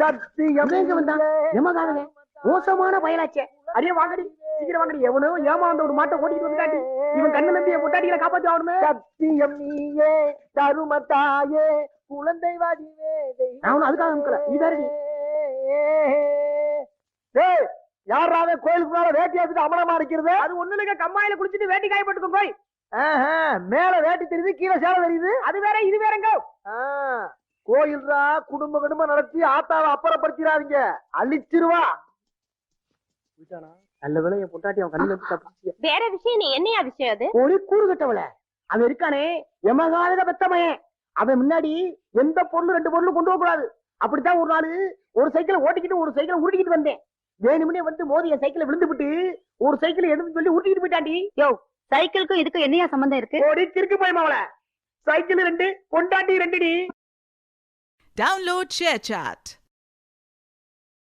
சத்தியம் எங்க வந்தான் எமகாரனே மோசமான பயலாச்சே அடியே வாங்கடி சீக்கிரம் வாங்கடி எவனோ ஏமாந்த ஒரு மாட்டை ஓட்டிட்டு வந்துட்டாடி இவன் கண்ணு நம்பிய பொட்டாட்டிகளை காப்பாத்தி ஆகணுமே சத்தியம் நீயே தருமத்தாயே குழந்தை வாடிவே நான் அதுக்காக இருக்கல நீதாரடி டேய் யாராவே கோயிலுக்கு மேல வேட்டி எடுத்துட்டு அமரமா இருக்கிறது அது ஒண்ணு இல்லைங்க கம்மாயில குளிச்சிட்டு வேட்டி காய போட்டுக்கோ போய் மேல வேட்டி தெரியுது கீழே சேலை தெரியுது அது வேற இது வேறங்க கோயில்ரா குடும்ப நடத்தி ஆத்தாவை அப்புறப்படுத்திடாதீங்க அழிச்சிருவா நல்ல வேலை என் பொட்டாட்டி அவன் கண்ணு வச்சு வேற விஷயம் நீ என்னையா விஷயம் அது ஒரு கூறு கட்டவள அவன் இருக்கானே எமகாத பெத்தமையன் அவன் முன்னாடி எந்த பொருள் 2 பொருள் கொண்டு போக கூடாது அப்படித்தான் ஒரு நாள் ஒரு சைக்கிளை ஓட்டிக்கிட்டு ஒரு சைக்கிளை உருட்டிக்கிட்டு வந்தேன் வேணும்னே வந்து மோதி என் சைக்கிளை விழுந்து விட்டு ஒரு சைக்கிள் எடுத்து சொல்லி உருட்டிக்கிட்டு போயிட்டாண்டி யோ சைக்கிளுக்கும் இதுக்கும் என்னையா சம்பந்தம் இருக்கு ஓடி திருக்கு போயமாவள சைக்கிள் 2 பொண்டாட்டி 2டி Download ShareChat.